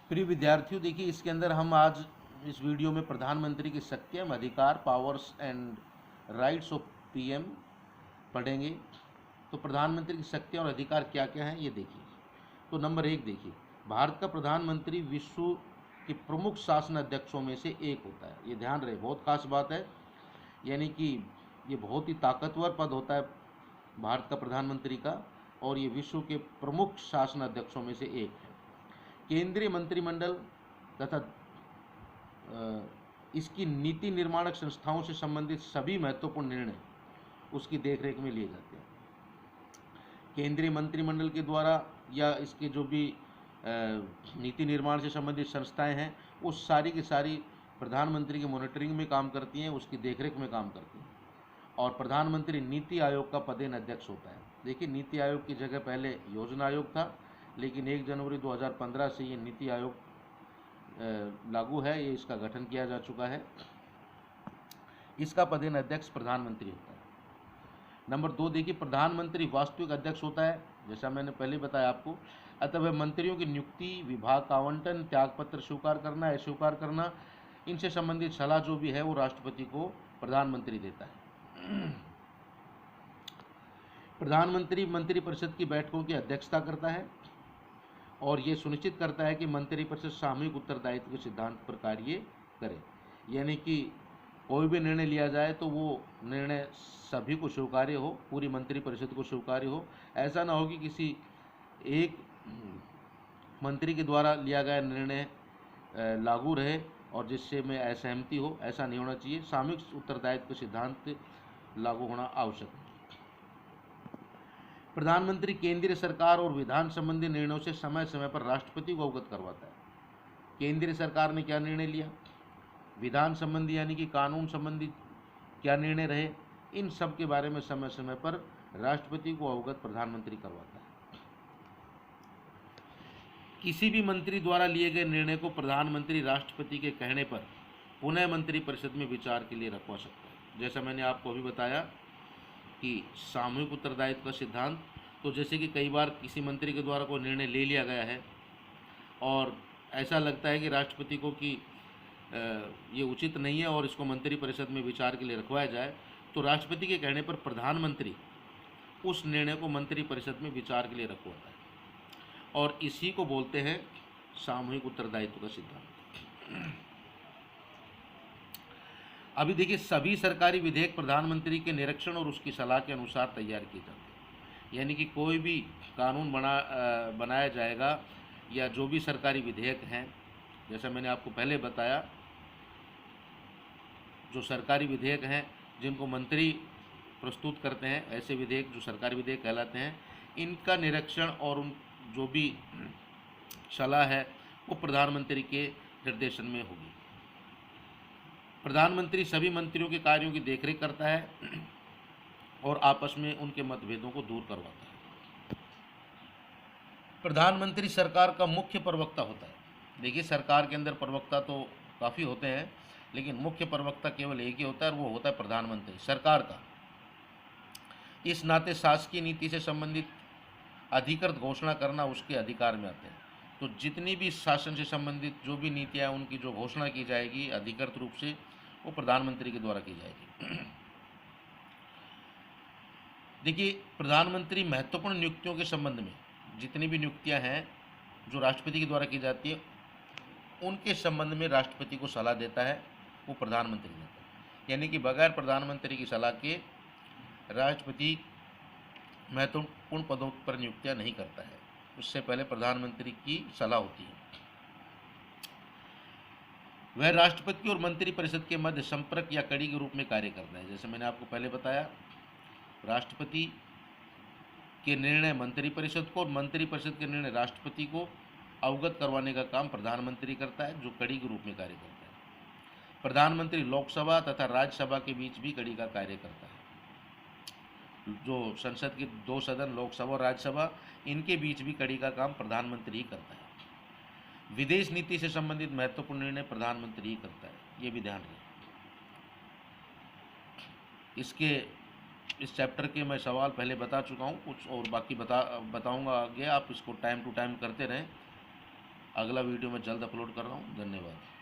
प्रिय विद्यार्थियों, देखिए इसके अंदर हम आज इस वीडियो में प्रधानमंत्री की शक्तियाँ एवं अधिकार, powers and rights of PM पढ़ेंगे। तो प्रधानमंत्री की शक्तियाँ और अधिकार क्या क्या हैं ये देखिए। तो नंबर एक देखिए, भारत का प्रधानमंत्री विश्व के प्रमुख शासन अध्यक्षों में से एक होता है। ये ध्यान रहे, बहुत खास बात है। यानी कि ये बहुत ही ताकतवर पद होता है भारत का प्रधानमंत्री का, और ये विश्व के प्रमुख शासन अध्यक्षों में से एक है। केंद्रीय मंत्रिमंडल तथा इसकी नीति निर्माणक संस्थाओं से संबंधित सभी महत्वपूर्ण निर्णय उसकी देखरेख में लिए जाते हैं। केंद्रीय मंत्रिमंडल के द्वारा या इसके जो भी नीति निर्माण से संबंधित संस्थाएं हैं, वो सारी की सारी प्रधानमंत्री की मॉनिटरिंग में काम करती हैं, उसकी देखरेख में काम करती हैं। और प्रधानमंत्री नीति आयोग का पदेन अध्यक्ष होता है। देखिए, नीति आयोग की जगह पहले योजना आयोग था, लेकिन 1 जनवरी 2015 से ये नीति आयोग लागू है, ये इसका गठन किया जा चुका है। इसका पदेन अध्यक्ष प्रधानमंत्री होता है। नंबर 2 देखिए, प्रधानमंत्री वास्तविक अध्यक्ष होता है, जैसा मैंने पहले बताया आपको। अतः वह मंत्रियों की नियुक्ति, विभाग का आवंटन, त्यागपत्र स्वीकार करना, अस्वीकार करना, इनसे संबंधित सलाह जो भी है वो राष्ट्रपति को प्रधानमंत्री देता है। प्रधानमंत्री मंत्रिपरिषद की बैठकों की अध्यक्षता करता है और ये सुनिश्चित करता है कि मंत्रिपरिषद सामूहिक उत्तरदायित्व के सिद्धांत पर कार्य करे। यानी कि कोई भी निर्णय लिया जाए तो वो निर्णय सभी को स्वीकार्य हो, पूरी मंत्रिपरिषद को स्वीकार्य हो। ऐसा ना हो कि किसी एक मंत्री के द्वारा लिया गया निर्णय लागू रहे और जिससे में असहमति हो, ऐसा नहीं होना चाहिए। सामूहिक उत्तरदायित्व का सिद्धांत लागू होना आवश्यक है। प्रधानमंत्री केंद्रीय सरकार और विधान संबंधी निर्णयों से समय समय पर राष्ट्रपति को अवगत करवाता है। केंद्रीय सरकार ने क्या निर्णय लिया, विधान संबंधी यानी कि कानून संबंधी क्या निर्णय रहे, इन सब के बारे में समय समय पर राष्ट्रपति को अवगत प्रधानमंत्री करवाता है। किसी भी मंत्री द्वारा लिए गए निर्णय को प्रधानमंत्री राष्ट्रपति के कहने पर पुनः मंत्रिपरिषद में विचार के लिए रखवा सकता है। जैसा मैंने आपको अभी बताया कि सामूहिक उत्तरदायित्व का सिद्धांत, तो जैसे कि कई बार किसी मंत्री के द्वारा कोई निर्णय ले लिया गया है और ऐसा लगता है कि राष्ट्रपति को कि ये उचित नहीं है और इसको मंत्रिपरिषद में विचार के लिए रखवाया जाए, तो राष्ट्रपति के कहने पर प्रधानमंत्री उस निर्णय को मंत्रिपरिषद में विचार के लिए रखवाता है, और इसी को बोलते हैं सामूहिक उत्तरदायित्व का सिद्धांत। अभी देखिए, सभी सरकारी विधेयक प्रधानमंत्री के निरीक्षण और उसकी सलाह के अनुसार तैयार किए जाते हैं। यानी कि कोई भी कानून बनाया जाएगा या जो भी सरकारी विधेयक हैं, जैसा मैंने आपको पहले बताया, जो सरकारी विधेयक हैं जिनको मंत्री प्रस्तुत करते हैं, ऐसे विधेयक जो सरकारी विधेयक कहलाते हैं, इनका निरीक्षण और उन जो भी सलाह है वो प्रधानमंत्री के निर्देशन में होगी। प्रधानमंत्री सभी मंत्रियों के कार्यों की देखरेख करता है और आपस में उनके मतभेदों को दूर करवाता है। प्रधानमंत्री सरकार का मुख्य प्रवक्ता होता है। देखिए, सरकार के अंदर प्रवक्ता तो काफ़ी होते हैं, लेकिन मुख्य प्रवक्ता केवल एक ही होता है और वो होता है प्रधानमंत्री सरकार का। इस नाते शासकीय नीति से संबंधित अधिकृत घोषणा करना उसके अधिकार में आते हैं। तो जितनी भी शासन से संबंधित जो भी नीतियाँ, उनकी जो घोषणा की जाएगी अधिकृत रूप से, वो प्रधानमंत्री के द्वारा की जाएगी। देखिए, प्रधानमंत्री महत्वपूर्ण नियुक्तियों के संबंध में जितनी भी नियुक्तियां हैं जो राष्ट्रपति के द्वारा की जाती है, उनके संबंध में राष्ट्रपति को सलाह देता है, वो प्रधानमंत्री देता है। यानी कि बगैर प्रधानमंत्री की सलाह के राष्ट्रपति महत्वपूर्ण पदों पर नियुक्तियां नहीं करता है, उससे पहले प्रधानमंत्री की सलाह होती है। वह राष्ट्रपति और मंत्रिपरिषद के मध्य संपर्क या कड़ी के रूप में कार्य करता है। जैसे मैंने आपको पहले बताया, राष्ट्रपति के निर्णय मंत्रिपरिषद को और मंत्रिपरिषद के निर्णय राष्ट्रपति को अवगत करवाने का काम प्रधानमंत्री करता है, जो कड़ी के रूप में कार्य करता है। प्रधानमंत्री लोकसभा तथा राज्यसभा के बीच भी कड़ी का कार्य करता है। जो संसद के दो सदन, लोकसभा और राज्यसभा, इनके बीच भी कड़ी का काम प्रधानमंत्री ही करता है। विदेश नीति से संबंधित महत्वपूर्ण निर्णय प्रधानमंत्री ही करता है, ये भी ध्यान रखें। इस चैप्टर के मैं सवाल पहले बता चुका हूँ, कुछ और बाकी बताऊंगा आगे, आप इसको टाइम टू टाइम करते रहें। अगला वीडियो मैं जल्द अपलोड कर रहा हूँ। धन्यवाद।